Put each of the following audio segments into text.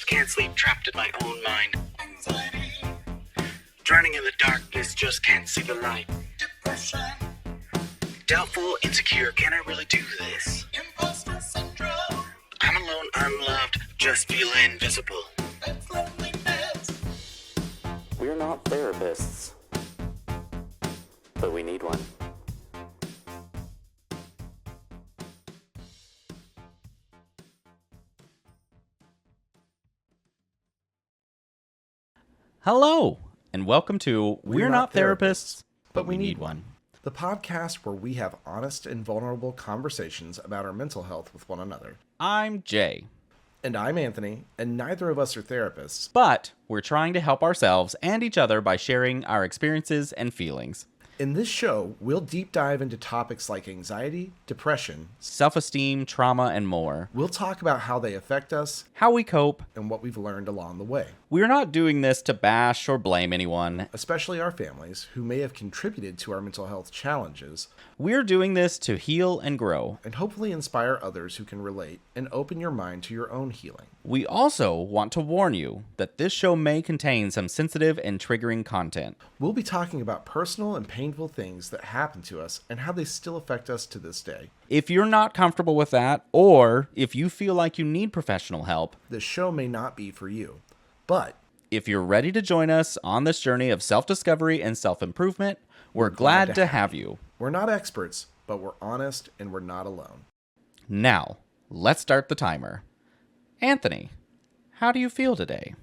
can't sleep, trapped in my own mind. Anxiety. Drowning in the darkness, just can't see the light. Depression. Doubtful, insecure, can I really do this? Imposter syndrome. I'm alone, unloved, just feel invisible. That's loneliness. We're not therapists, but we need one. Hello, and welcome to We're Not Therapists, but we need one. The podcast where we have honest and vulnerable conversations about our mental health with one another. I'm Jay. And I'm Anthony, and neither of us are therapists. But we're trying to help ourselves and each other by sharing our experiences and feelings. In this show, we'll deep dive into topics like anxiety, depression, self-esteem, trauma, and more. We'll talk about how they affect us, how we cope, and what we've learned along the way. We're not doing this to bash or blame anyone, especially our families who may have contributed to our mental health challenges. We're doing this to heal and grow, and hopefully inspire others who can relate and open your mind to your own healing. We also want to warn you that this show may contain some sensitive and triggering content. We'll be talking about personal and painful things that happen to us and how they still affect us to this day. If you're not comfortable with that, or if you feel like you need professional help, this show may not be for you. But if you're ready to join us on this journey of self-discovery and self-improvement, we're glad to have you. We're not experts, but we're honest and we're not alone. Now, let's start the timer. Anthony, how do you feel today?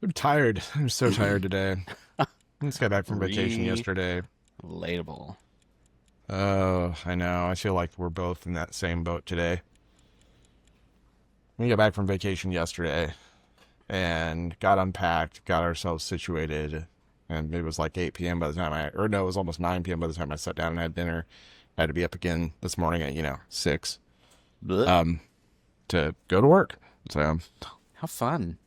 I'm tired. I'm so tired today. I just got back from vacation yesterday. Relatable. Oh, I know. I feel like we're both in that same boat today. We got back from vacation yesterday and got unpacked, got ourselves situated, and it was like 8 p.m. by the time it was almost 9 p.m. by the time I sat down and had dinner. I had to be up again this morning at, 6 to go to work. So, how fun.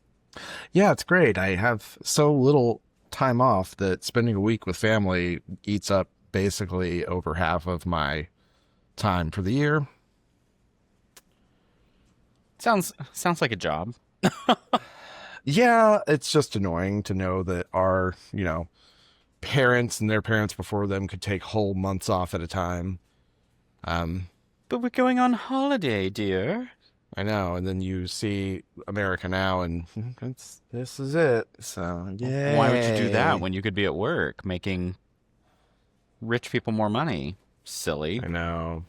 Yeah, it's great. I have so little time off that spending a week with family eats up basically over half of my time for the year. Sounds like a job. Yeah, it's just annoying to know that our, parents and their parents before them could take whole months off at a time. But we're going on holiday, dear. I know, and then you see America now, and this is it. So, yeah. Why would you do that when you could be at work making rich people more money? Silly. I know.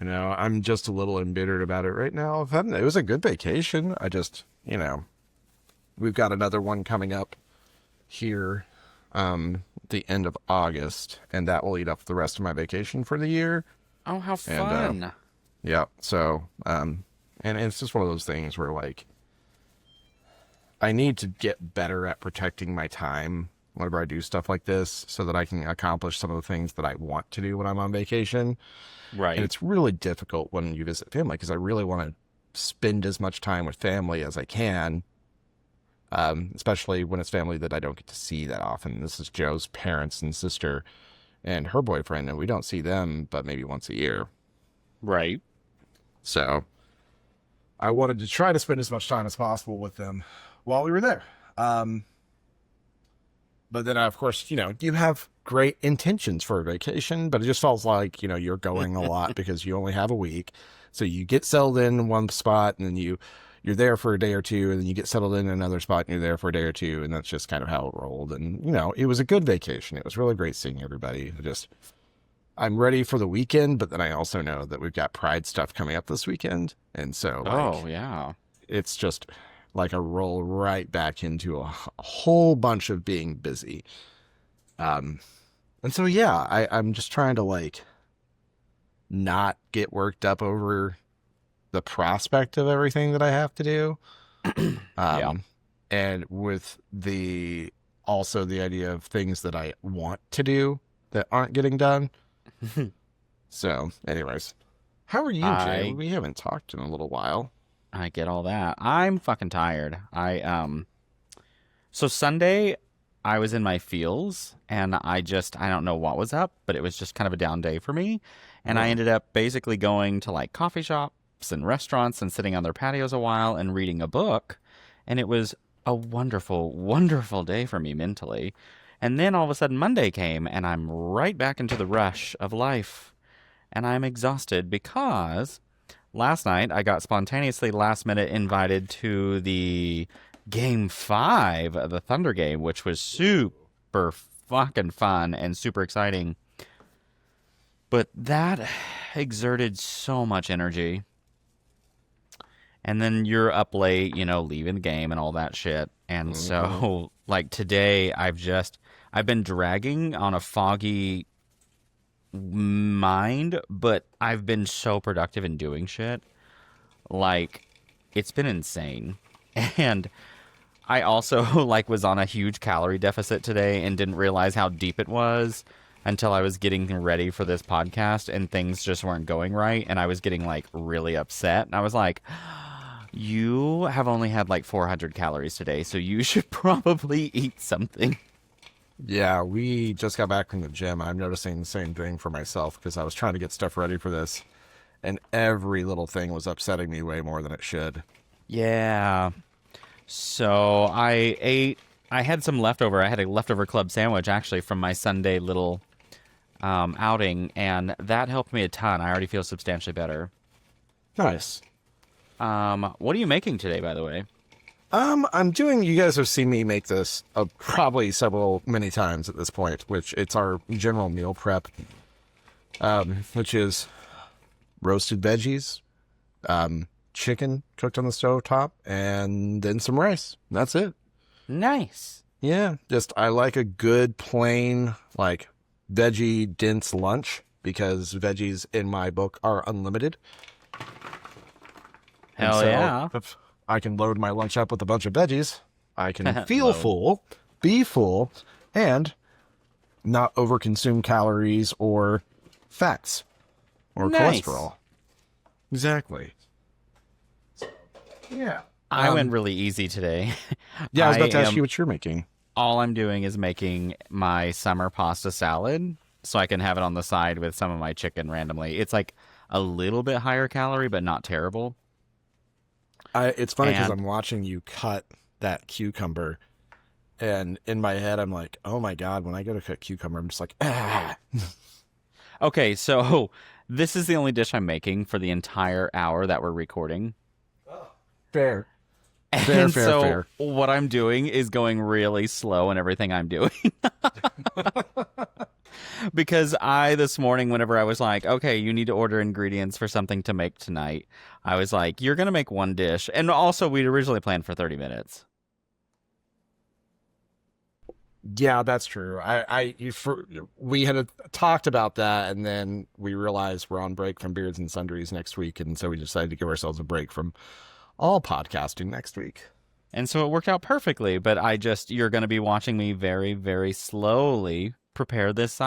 I'm just a little embittered about it right now. It was a good vacation. I just, we've got another one coming up here the end of August, and that will eat up the rest of my vacation for the year. Oh, how fun. And, yeah, so, and it's just one of those things where, I need to get better at protecting my time whenever I do stuff like this so that I can accomplish some of the things that I want to do when I'm on vacation. Right. And it's really difficult when you visit family because I really want to spend as much time with family as I can, especially when it's family that I don't get to see that often. This is Joe's parents and sister and her boyfriend, and we don't see them but maybe once a year. Right. So I wanted to try to spend as much time as possible with them while we were there. But then, of course, you have great intentions for a vacation, but it just feels like, you're going a lot because you only have a week. So you get settled in one spot and then you're there for a day or two, and then you get settled in another spot and you're there for a day or two. And that's just kind of how it rolled. And, it was a good vacation. It was really great seeing everybody. I'm ready for the weekend, but then I also know that we've got Pride stuff coming up this weekend. And so, oh, yeah, it's just like a roll right back into a whole bunch of being busy. And so, yeah, I'm just trying to not get worked up over the prospect of everything that I have to do. Yeah. And with also the idea of things that I want to do that aren't getting done. So anyways, how are you, Jay? We haven't talked in a little while. I get all that. I'm fucking tired. So Sunday I was in my feels and I don't know what was up, but it was just kind of a down day for me. And I ended up basically going to coffee shop, shops and restaurants and sitting on their patios a while and reading a book. And it was a wonderful, wonderful day for me mentally. And then all of a sudden Monday came and I'm right back into the rush of life. And I'm exhausted because last night I got spontaneously last minute invited to the Game 5 of the Thunder game, which was super fucking fun and super exciting. But that exerted so much energy. And then you're up late, leaving the game and all that shit. And so, like today, I've been dragging on a foggy mind, but I've been so productive in doing shit. Like, it's been insane. And I also, was on a huge calorie deficit today and didn't realize how deep it was until I was getting ready for this podcast and things just weren't going right. And I was getting, really upset. And I was like, you have only had 400 calories today, so you should probably eat something. Yeah, we just got back from the gym. I'm noticing the same thing for myself because I was trying to get stuff ready for this, and every little thing was upsetting me way more than it should. Yeah. So I had some leftover. I had a leftover club sandwich, actually, from my Sunday little outing, and that helped me a ton. I already feel substantially better. Nice. What are you making today, by the way? You guys have seen me make this probably many times at this point, which it's our general meal prep, which is roasted veggies, chicken cooked on the stovetop, and then some rice. That's it. Nice. Yeah, I like a good plain, veggie dense lunch because veggies in my book are unlimited. Hell yeah. If I can load my lunch up with a bunch of veggies, I can feel full, be full, and not overconsume calories or fats or cholesterol. Exactly. Yeah. I went really easy today. Yeah, I was about to ask you what you're making. All I'm doing is making my summer pasta salad so I can have it on the side with some of my chicken randomly. It's a little bit higher calorie, but not terrible. It's funny because I'm watching you cut that cucumber, and in my head I'm like, oh my God, when I go to cut cucumber, I'm just like, ah. Okay, so this is the only dish I'm making for the entire hour that we're recording. Fair. Fair. What I'm doing is going really slow in everything I'm doing. Because this morning, whenever I was like, okay, you need to order ingredients for something to make tonight, I was like, you're going to make one dish. And also, we'd originally planned for 30 minutes. Yeah, that's true. We had talked about that, and then we realized we're on break from Beards and Sundries next week, and so we decided to give ourselves a break from all podcasting next week. And so it worked out perfectly, but you're going to be watching me very, very slowly prepare this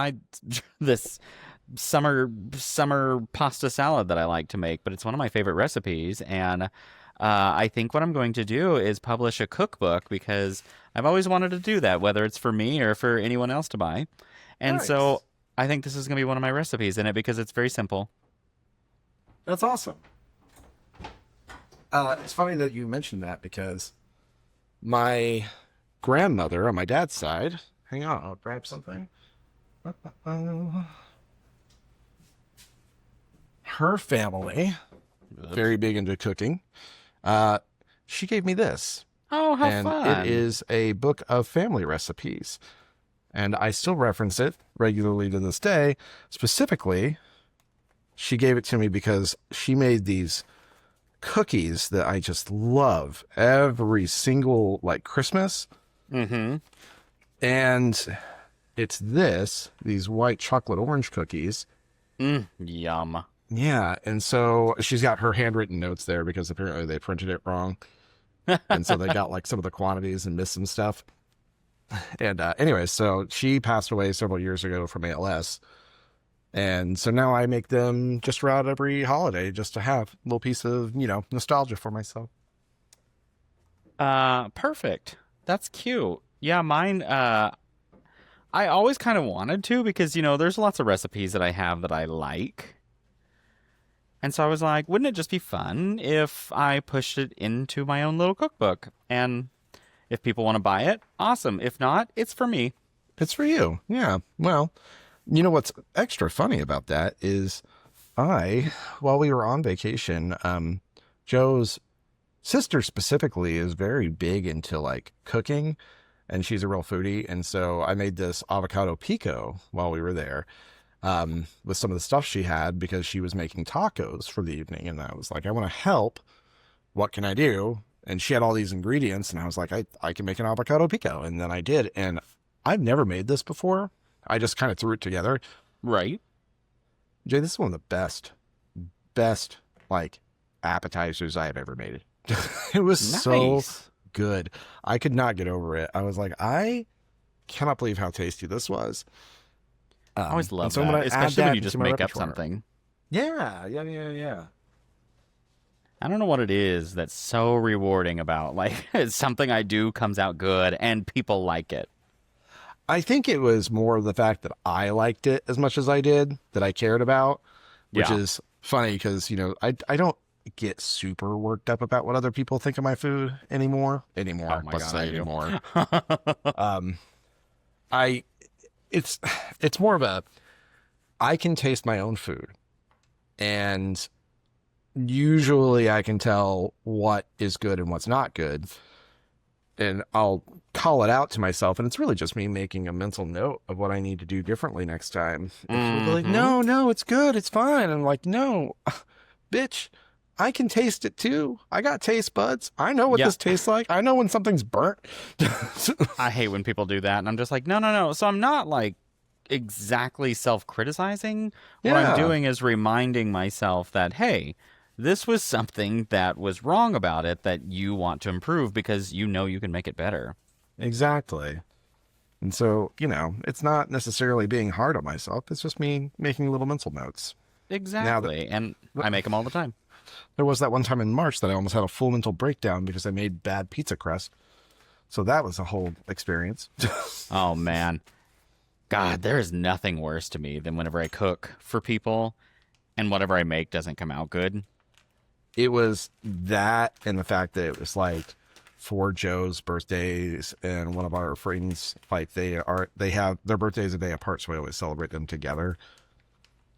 summer pasta salad that I like to make, but it's one of my favorite recipes. And I think what I'm going to do is publish a cookbook because I've always wanted to do that, whether it's for me or for anyone else to buy. And Nice. So I think this is going to be one of my recipes in it because it's very simple. That's awesome. It's funny that you mentioned that because my grandmother on my dad's side, hang on, I'll grab something. Her family, very big into cooking. She gave me this. Oh, how and fun. It is a book of family recipes. And I still reference it regularly to this day. Specifically, she gave it to me because she made these cookies that I just love every single Christmas. Mm-hmm. And it's these white chocolate orange cookies. Yum. Yeah. And so she's got her handwritten notes there because apparently they printed it wrong. And so they got some of the quantities and missed some stuff. And anyway, so she passed away several years ago from ALS. And so now I make them just around every holiday just to have a little piece of, nostalgia for myself. Perfect. That's cute. Yeah, mine, I always kind of wanted to because, there's lots of recipes that I have that I like. And so I was like, wouldn't it just be fun if I pushed it into my own little cookbook? And if people want to buy it, awesome. If not, it's for me. It's for you. Yeah. Well, you know what's extra funny about that is while we were on vacation, Joe's sister specifically is very big into like cooking, and she's a real foodie. And so I made this avocado pico while we were there, with some of the stuff she had because she was making tacos for the evening. And I was like, I want to help. What can I do? And she had all these ingredients, and I was like, I can make an avocado pico. And then I did. And I've never made this before. I just kind of threw it together. Right. Jay, this is one of the best like appetizers I have ever made. It was so good. I could not get over it. I was like, I cannot believe how tasty this was. I always love so that, especially when you just make up something. Yeah. I don't know what it is that's so rewarding about like something I do comes out good and people like it. I think it was more the fact that I liked it as much as I did, that I cared about, which is funny because, you know, I don't get super worked up about what other people think of my food anymore. Oh my Let's God, say I do. anymore. It's more of I can taste my own food, and usually I can tell what is good and what's not good, and I'll call it out to myself, and it's really just me making a mental note of what I need to do differently next time. And people are like, no, it's good, it's fine. And I'm like, no, bitch, I can taste it too. I got taste buds. I know what this tastes like. I know when something's burnt. I hate when people do that, and I'm just like, no. So I'm not like exactly self-criticizing. What I'm doing is reminding myself that, hey, this was something that was wrong about it that you want to improve because you know you can make it better. Exactly. And so, you know, it's not necessarily being hard on myself. It's just me making little mental notes. Exactly. And I make them all the time. There was that one time in March that I almost had a full mental breakdown because I made bad pizza crust. So that was a whole experience. Oh, man. God, there is nothing worse to me than whenever I cook for people and whatever I make doesn't come out good. It was that, and the fact that it was like for Joe's birthdays and one of our friends, like they have their birthdays a day apart, so we always celebrate them together.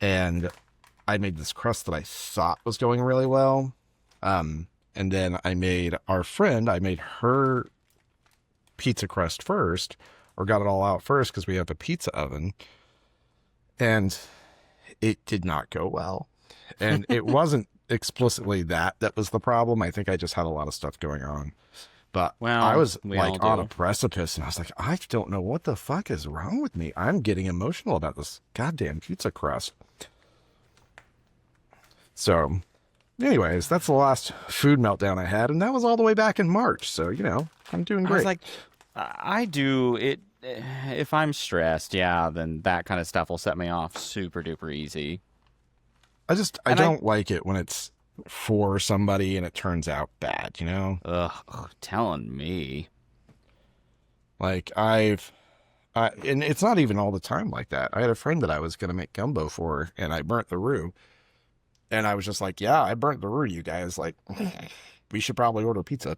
And I made this crust that I thought was going really well. And then I made her pizza crust first, or got it all out first because we have a pizza oven. And it did not go well. And it wasn't explicitly that was the problem. I think I just had a lot of stuff going on. But I was like on a precipice, and I was like, I don't know what the fuck is wrong with me. I'm getting emotional about this goddamn pizza crust. So, anyways, that's the last food meltdown I had, and that was all the way back in March. So, you know, I'm doing great. I was like, I do it. If I'm stressed, then that kind of stuff will set me off super duper easy. I don't like it when it's for somebody and it turns out bad, you know? Ugh, telling me. Like and it's not even all the time like that. I had a friend that I was going to make gumbo for, and I burnt the roux. And I was just like, yeah, I burnt the roux, you guys. Like, we should probably order pizza.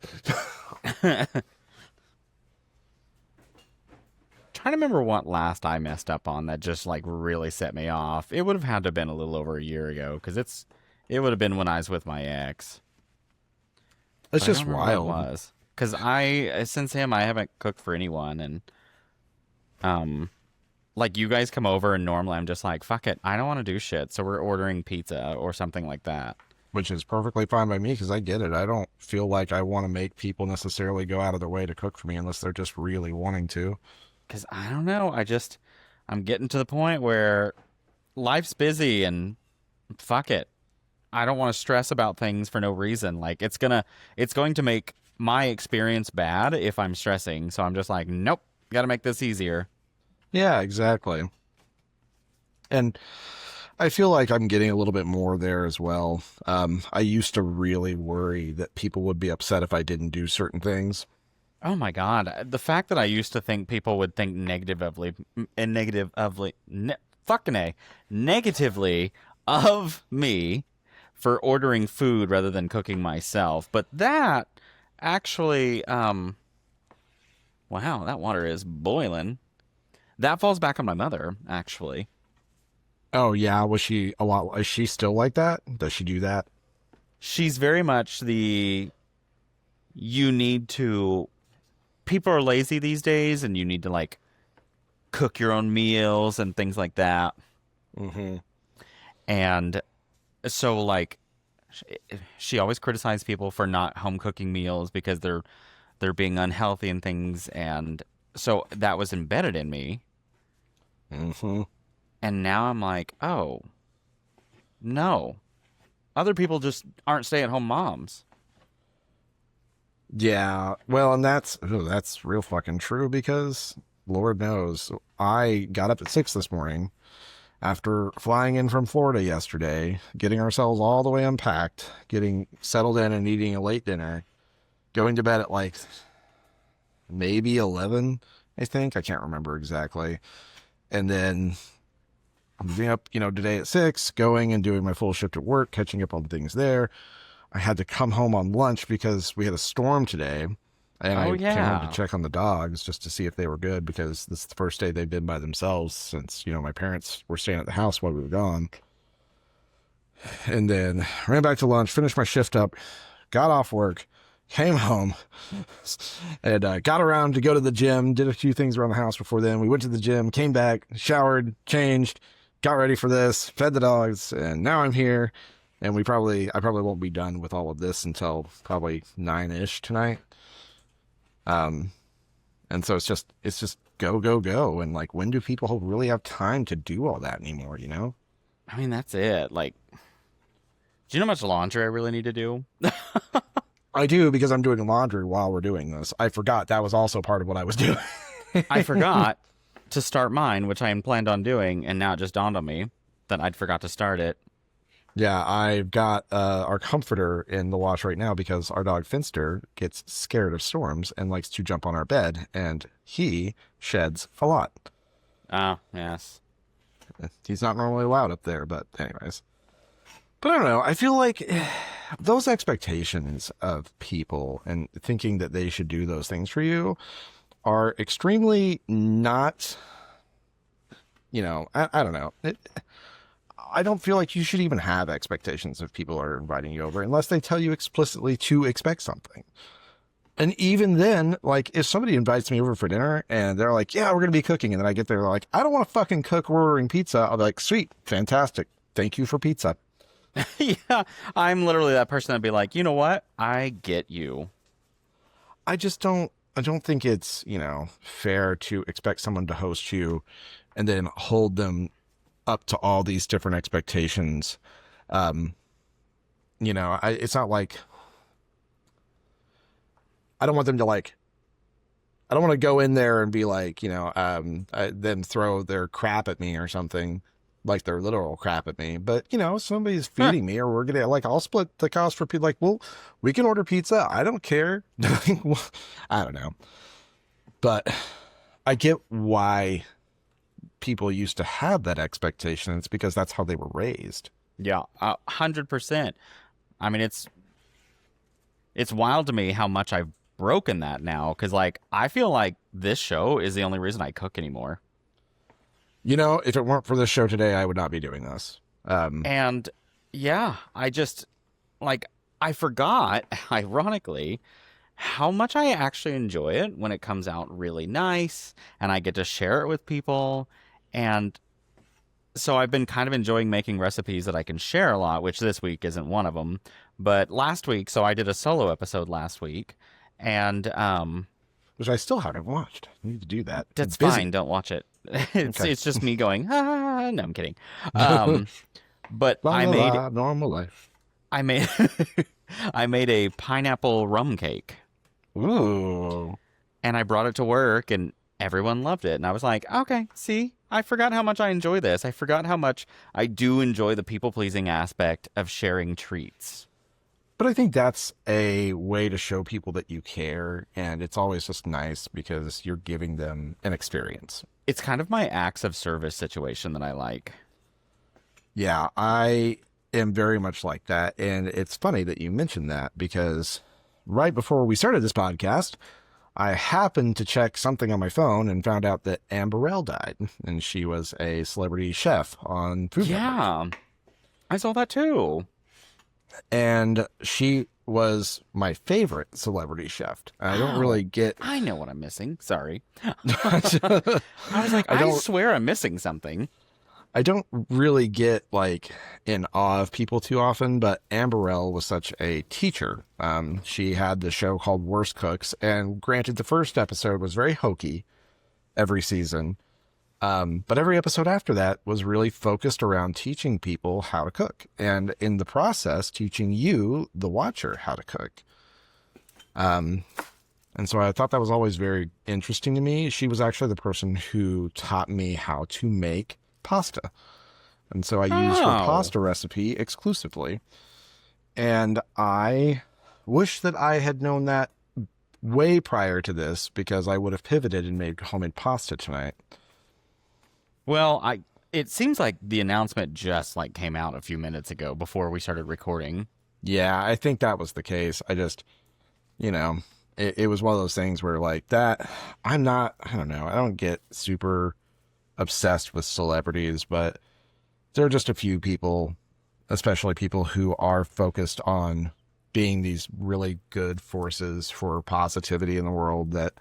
Trying to remember what last I messed up on that just like really set me off. It would have had to have been a little over a year ago because it would have been when I was with my ex. It's just wild. Because since him, I haven't cooked for anyone, and like you guys come over, and normally I'm just like, fuck it, I don't want to do shit, so we're ordering pizza or something like that. Which is perfectly fine by me because I get it. I don't feel like I want to make people necessarily go out of their way to cook for me unless they're just really wanting to. Because I don't know, I'm getting to the point where life's busy and fuck it. I don't want to stress about things for no reason. Like it's going to make my experience bad if I'm stressing. So I'm just like, nope, got to make this easier. Yeah, exactly. And I feel like I'm getting a little bit more there as well. I used to really worry that people would be upset if I didn't do certain things. Oh my God. The fact that I used to think people would think negatively of me for ordering food rather than cooking myself. But that actually, wow, that water is boiling. That falls back on my mother, actually. Oh yeah, was she a lot? Is she still like that? Does she do that? She's very much you need to, people are lazy these days and you need to like cook your own meals and things like that. Mm-hmm. And so like she always criticized people for not home cooking meals because they're being unhealthy and things, and so that was embedded in me. Mm-hmm. And now I'm like, oh no, other people just aren't stay-at-home moms. Yeah, well, and that's real fucking true because Lord knows I got up at 6 this morning after flying in from Florida yesterday, getting ourselves all the way unpacked, getting settled in and eating a late dinner, going to bed at like maybe 11, I think. I can't remember exactly. And then moving up, today at 6, going and doing my full shift at work, catching up on things there. I had to come home on lunch because we had a storm today. And I came home to check on the dogs just to see if they were good because this is the first day they've been by themselves since, my parents were staying at the house while we were gone. And then ran back to lunch, finished my shift up, got off work, came home, and got around to go to the gym, did a few things around the house before then. We went to the gym, came back, showered, changed, got ready for this, fed the dogs, and now I'm here. And I probably won't be done with all of this until probably 9-ish tonight. And so it's just go, go, go. And like, when do people really have time to do all that anymore, I mean, that's it. Like, do you know how much laundry I really need to do? I do, because I'm doing laundry while we're doing this. I forgot that was also part of what I was doing. I forgot to start mine, which I had planned on doing, and now it just dawned on me that I'd forgot to start it. Yeah, I've got our comforter in the wash right now because our dog Finster gets scared of storms and likes to jump on our bed, and he sheds a lot. Oh, yes. He's not normally allowed up there, but anyways. But I don't know. I feel like those expectations of people and thinking that they should do those things for you are extremely not, I don't know. I don't feel like you should even have expectations if people are inviting you over unless they tell you explicitly to expect something. And even then, like, if somebody invites me over for dinner and they're like, yeah, we're going to be cooking. And then I get there, like, I don't want to fucking cook, we're ordering pizza. I'll be like, sweet, fantastic. Thank you for pizza. Yeah, I'm literally that person that'd be like, you know what? I get you. I don't think it's, fair to expect someone to host you and then hold them up to all these different expectations. It's not like, I don't want them to like, I don't want to go in there and be like, them throw their crap at me or something, like their literal crap at me. But, somebody's feeding me, or we're going to, like, I'll split the cost for people. Like, well, we can order pizza. I don't care. I don't know. But I get why people used to have that expectation. It's because that's how they were raised. Yeah, 100%. I mean, it's wild to me how much I've broken that now, because like I feel like this show is the only reason I cook anymore. If it weren't for this show today, I would not be doing this. And yeah, I just I forgot, ironically, how much I actually enjoy it when it comes out really nice and I get to share it with people. And so I've been kind of enjoying making recipes that I can share a lot, which this week isn't one of them. But last week, so I did a solo episode last week, and which I still haven't watched. I need to do that. That's fine. Don't watch it. It's just me going, ah, no, I'm kidding. But I made normal life. I made I made a pineapple rum cake. Ooh. And I brought it to work, and everyone loved it. And I was like, okay, see, I forgot how much I enjoy this. I forgot how much I do enjoy the people-pleasing aspect of sharing treats. But I think that's a way to show people that you care, and it's always just nice because you're giving them an experience. It's kind of my acts of service situation that I like. Yeah, am very much like that. And it's funny that you mentioned that because right before we started this podcast, I happened to check something on my phone and found out that Amberelle died. And she was a celebrity chef on Food Network. Yeah, I saw that too. And she was my favorite celebrity chef. I don't really get... I know what I'm missing. Sorry. I was like, I swear I'm missing something. I don't really get like in awe of people too often, but Amberelle was such a teacher. She had the show called Worst Cooks, and granted, the first episode was very hokey every season. But every episode after that was really focused around teaching people how to cook, and in the process, teaching you, the watcher, how to cook. And so I thought that was always very interesting to me. She was actually the person who taught me how to make pasta. And so I used her pasta recipe exclusively. And I wish that I had known that way prior to this, because I would have pivoted and made homemade pasta tonight. Well, it seems like the announcement just like came out a few minutes ago before we started recording. Yeah, I think that was the case. I just, it was one of those things where like that, I don't know, I don't get super obsessed with celebrities, but there are just a few people, especially people who are focused on being these really good forces for positivity in the world, that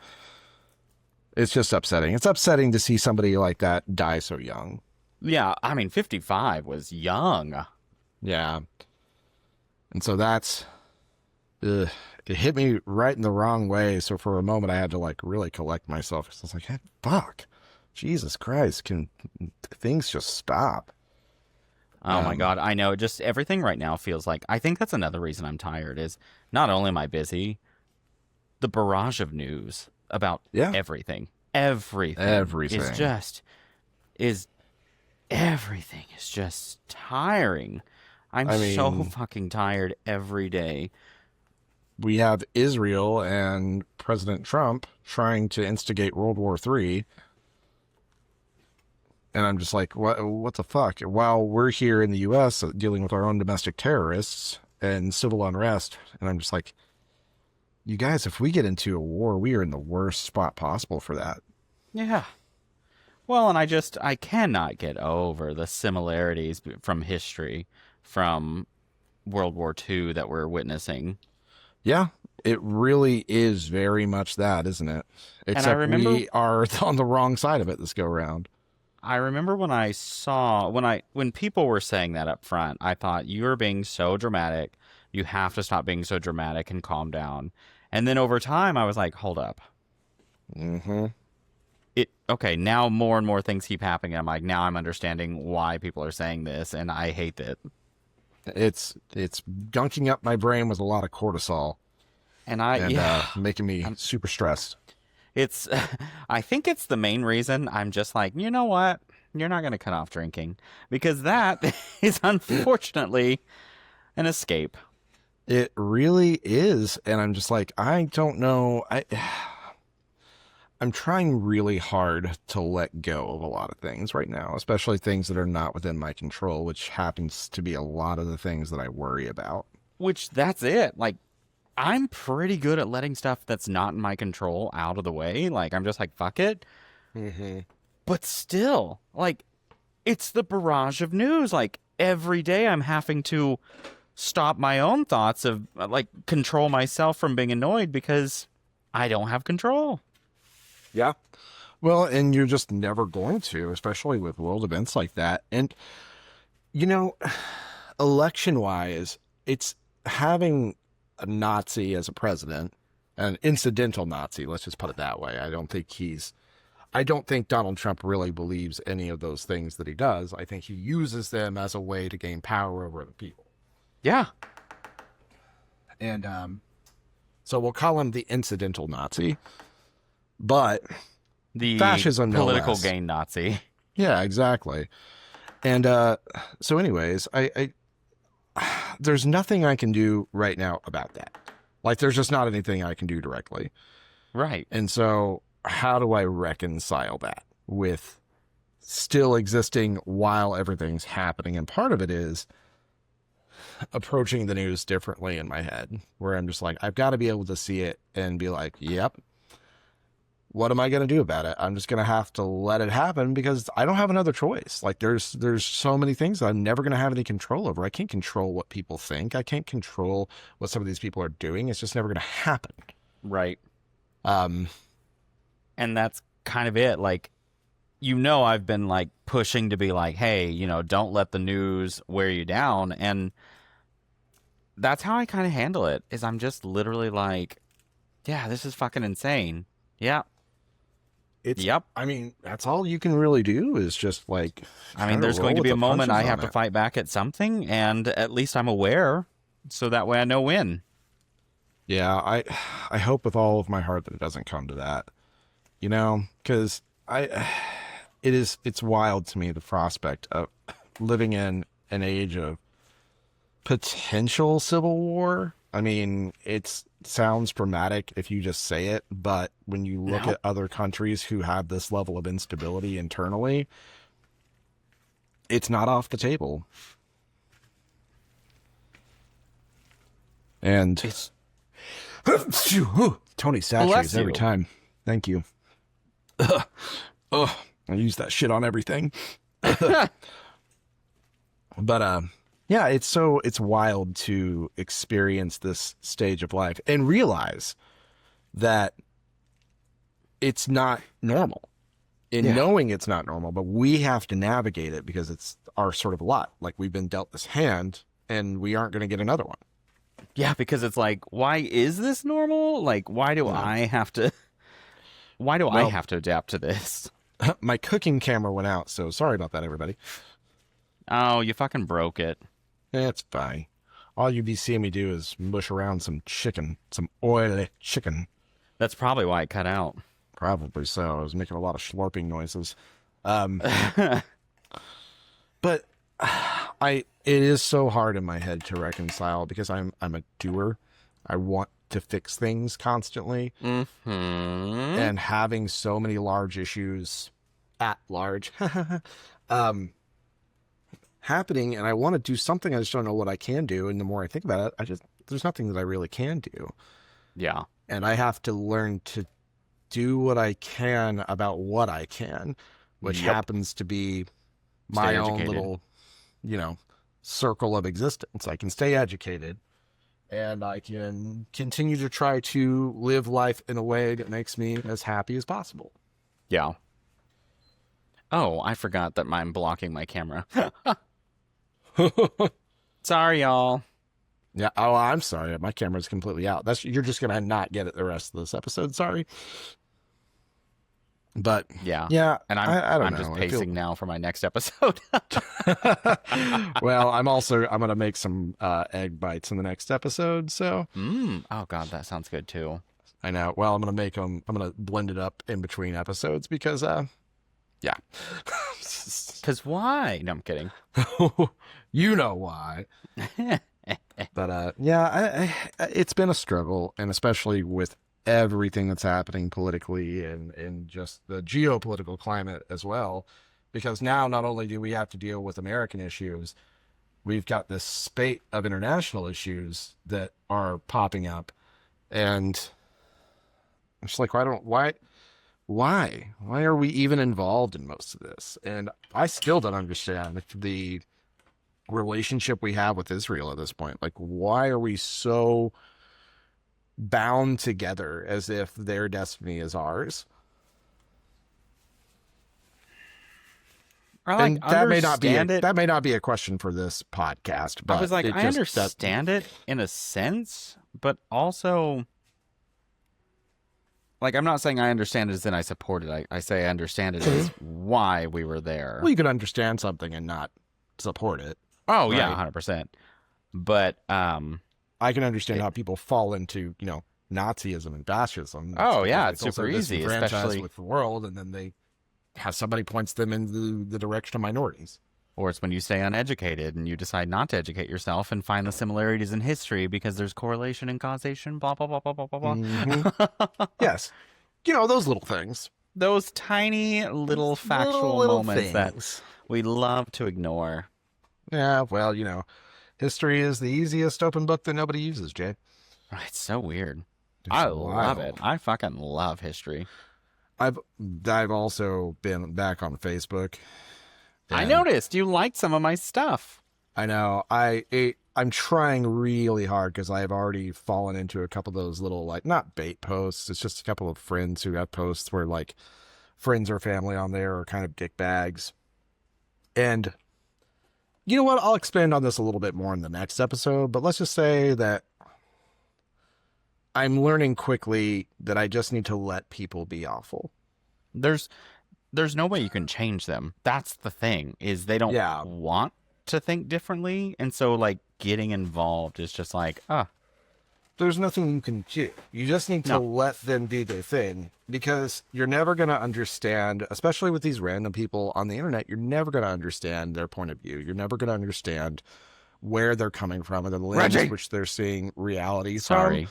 it's just upsetting. It's upsetting to see somebody like that die so young. Yeah, I mean, 55 was young. Yeah. And so it hit me right in the wrong way. So for a moment, I had to like really collect myself. I was like, hey, fuck, Jesus Christ, can things just stop? Oh my God, I know. Just everything right now feels like, I think that's another reason I'm tired is not only am I busy, the barrage of news about everything everything is just tiring. I mean, so fucking tired every day. We have Israel and President Trump trying to instigate World War III. And I'm just like, what the fuck? While we're here in the U.S. dealing with our own domestic terrorists and civil unrest. And I'm just like, you guys, if we get into a war, we are in the worst spot possible for that. Yeah. Well, and I cannot get over the similarities from history, from World War II that we're witnessing. Yeah, it really is very much that, isn't it? Except we are on the wrong side of it this go around. I remember when people were saying that up front, I thought, you're being so dramatic. You have to stop being so dramatic and calm down. And then over time, I was like, hold up. Mm-hmm. Okay, now more and more things keep happening. I'm like, now I'm understanding why people are saying this, and I hate it. It's gunking up my brain with a lot of cortisol. And making me super stressed. I think it's the main reason I'm just like, you know what? You're not going to cut off drinking, because that is unfortunately an escape. It really is. And I'm just like, I don't know. I'm trying really hard to let go of a lot of things right now, especially things that are not within my control, which happens to be a lot of the things that I worry about. Which that's it. Like, I'm pretty good at letting stuff that's not in my control out of the way. Like, I'm just like, fuck it. Mm-hmm. But still, like, it's the barrage of news. Like, every day I'm having to stop my own thoughts of, like, control myself from being annoyed because I don't have control. Yeah. Well, and you're just never going to, especially with world events like that. And, election-wise, it's having a Nazi as a president, an incidental Nazi, let's just put it that way. I don't think Donald Trump really believes any of those things that he does. I think he uses them as a way to gain power over the people. Yeah. And so we'll call him the incidental Nazi, but the fascism, political no less. gain Nazi. Yeah, exactly. And so anyways, I there's nothing I can do right now about that. Like, there's just not anything I can do directly. Right. And so how do I reconcile that with still existing while everything's happening? And part of it is approaching the news differently in my head, where I'm just like, I've got to be able to see it and be like, yep, what am I going to do about it? I'm just going to have to let it happen because I don't have another choice. Like there's so many things that I'm never going to have any control over. I can't control what people think. I can't control what some of these people are doing. It's just never going to happen. Right. Um, And that's kind of it. Like, I've been like pushing to be like, hey, don't let the news wear you down. And that's how I kind of handle it, is I'm just literally like, yeah, this is fucking insane. Yeah. Yep. I mean, that's all you can really do is just like, I mean, there's going to be a moment I have to fight back at something, and at least I'm aware, so that way I know when. Yeah, I hope with all of my heart that it doesn't come to that, because it's wild to me, the prospect of living in an age of potential civil war. I mean, it sounds dramatic if you just say it, but when you look at other countries who have this level of instability internally, it's not off the table. And It's Tony saturates every time. Thank you. I use that shit on everything. But yeah, it's wild to experience this stage of life and realize that it's not normal. Knowing it's not normal, but we have to navigate it because it's our sort of lot. Like, we've been dealt this hand and we aren't going to get another one. Yeah, because it's like, why is this normal? Like, why do I have to adapt to this? My cooking camera went out, so sorry about that, everybody. Oh, you fucking broke it. It's fine. All you'd be seeing me do is mush around some chicken, some oily chicken. That's probably why it cut out. Probably so. I was making a lot of slurping noises. But it is so hard in my head to reconcile because I'm a doer. I want to fix things constantly. Mm-hmm. And having so many large issues at large happening, and I want to do something. I just don't know what I can do. And the more I think about it, there's nothing that I really can do. Yeah. And I have to learn to do what I can about what I can, which happens to be my own little, circle of existence. I can stay educated and I can continue to try to live life in a way that makes me as happy as possible. Yeah. Oh, I forgot that I'm blocking my camera. Sorry, y'all. Yeah. Oh, I'm sorry. My camera's completely out. You're just going to not get it the rest of this episode. Sorry. But yeah. And I'm just pacing now for my next episode. Well, I'm going to make some egg bites in the next episode. So, oh God, that sounds good too. I know. Well, I'm going to I'm going to blend it up in between episodes because, yeah. Because why? No, I'm kidding. You know why. But yeah, it's been a struggle, and especially with everything that's happening politically and just the geopolitical climate as well, because now not only do we have to deal with American issues, we've got this spate of international issues that are popping up, and I'm just like, why are we even involved in most of this? And I still don't understand the relationship we have with Israel at this point. Like, why are we so bound together as if their destiny is ours? And that may not be a question for this podcast, but I was like, I understand it in a sense, but also, like, I'm not saying I understand it as in I support it. I say I understand it as why we were there. Well, you can understand something and not support it. Oh, right? yeah, 100%. But I can understand how people fall into, Nazism and fascism. Oh, yeah, it's super easy, especially with the world, and then they have somebody points them in the direction of minorities. Or it's when you stay uneducated and you decide not to educate yourself and find the similarities in history because there's correlation and causation, blah, blah, blah, blah, blah, blah, blah. Mm-hmm. Yes. Those little things. Those tiny little factual moments that we love to ignore. Yeah, well, History is the easiest open book that nobody uses, Jay. It's so weird. It's I love it. wild. I fucking love history. I've I've also been back on Facebook, I and noticed you liked some of my stuff. I know I'm trying really hard because I have already fallen into a couple of those little, like, not bait posts. It's just a couple of friends who have posts where, like, friends or family on there are kind of dick bags. And you know what? I'll expand on this a little bit more in the next episode, but let's just say that I'm learning quickly that I just need to let people be awful. There's no way you can change them. That's the thing, is they don't Yeah. want to think differently, and so like getting involved is just like, There's nothing you can do. You just need to No. let them do their thing, because you're never going to understand, especially with these random people on the internet, you're never going to understand their point of view. You're never going to understand where they're coming from and the lens Reggie! which they're seeing reality. sorry.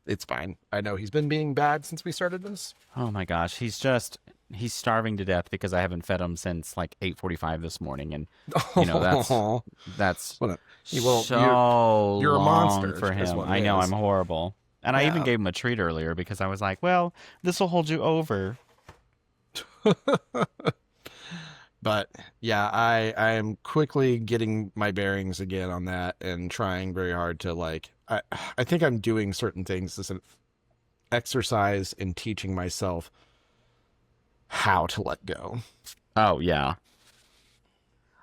It's fine. I know he's been being bad since we started this. Oh my gosh, he's starving to death because I haven't fed him since like 8:45 this morning, and you know that's What a- well, so you're a long monster, for is him. what it I know, is. I'm horrible. And I even Yeah. gave him a treat earlier because I was like, well, this will hold you over. But yeah, I am quickly getting my bearings again on that and trying very hard to, like, I think I'm doing certain things as an exercise in teaching myself how to let go. Oh yeah,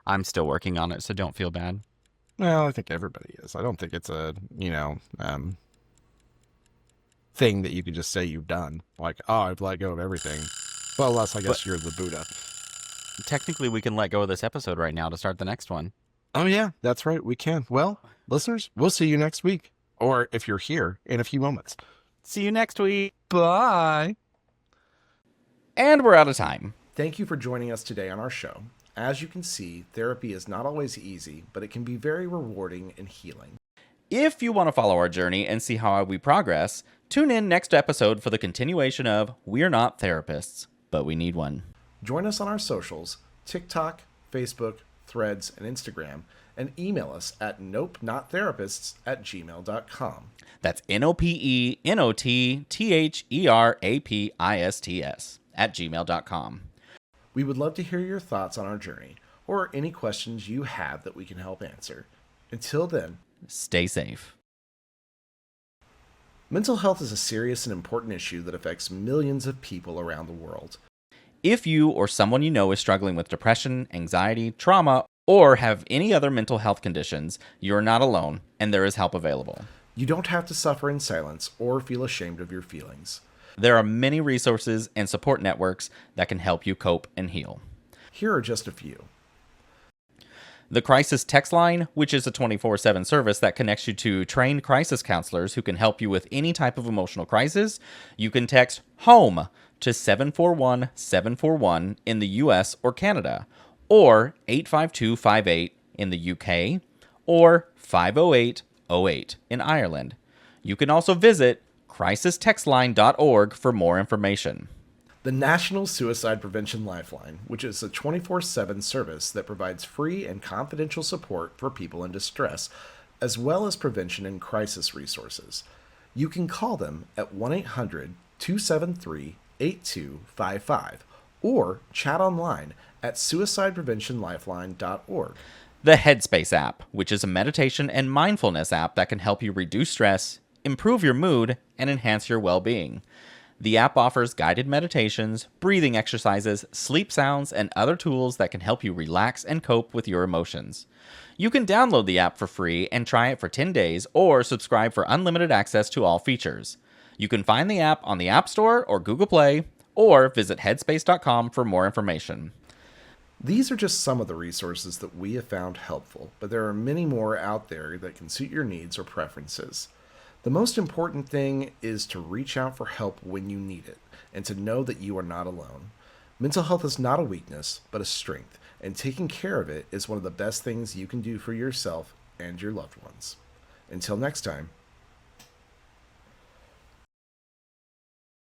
I'm still working on it, so don't feel bad. Well, I think everybody is. I don't think it's a, thing that you could just say you've done. Like, oh, I've let go of everything. Well, unless I guess you're the Buddha. Technically, we can let go of this episode right now to start the next one. Oh, yeah, that's right. We can. Well, listeners, we'll see you next week. Or if you're here, in a few moments. See you next week. Bye. And we're out of time. Thank you for joining us today on our show. As you can see, therapy is not always easy, but it can be very rewarding and healing. If you want to follow our journey and see how we progress, tune in next episode for the continuation of We're Not Therapists, but We Need One. Join us on our socials, TikTok, Facebook, Threads, and Instagram, and email us at nopenotttherapists@gmail.com. That's NOPENOTTHERAPISTS @gmail.com. We would love to hear your thoughts on our journey, or any questions you have that we can help answer. Until then, Stay safe. mental health is a serious and important issue that affects millions of people around the world. If you or someone you know is struggling with depression, anxiety, trauma, or have any other mental health conditions, you're not alone, and there is help available. You don't have to suffer in silence or feel ashamed of your feelings. There are many resources and support networks that can help you cope and heal. Here are just a few. The Crisis Text Line, which is a 24/7 service that connects you to trained crisis counselors who can help you with any type of emotional crisis. You can text HOME to 741-741 in the US or Canada, or 85258 in the UK, or 50808 in Ireland. You can also visit crisistextline.org for more information. The National Suicide Prevention Lifeline, which is a 24/7 service that provides free and confidential support for people in distress, as well as prevention and crisis resources. You can call them at 1-800-273-8255 or chat online at suicidepreventionlifeline.org. The Headspace app, which is a meditation and mindfulness app that can help you reduce stress, improve your mood, and enhance your well-being. The app offers guided meditations, breathing exercises, sleep sounds, and other tools that can help you relax and cope with your emotions. You can download the app for free and try it for 10 days or subscribe for unlimited access to all features. You can find the app on the App Store or Google Play, or visit headspace.com for more information. These are just some of the resources that we have found helpful, but there are many more out there that can suit your needs or preferences. The most important thing is to reach out for help when you need it, and to know that you are not alone. Mental health is not a weakness, but a strength, and taking care of it is one of the best things you can do for yourself and your loved ones. Until next time,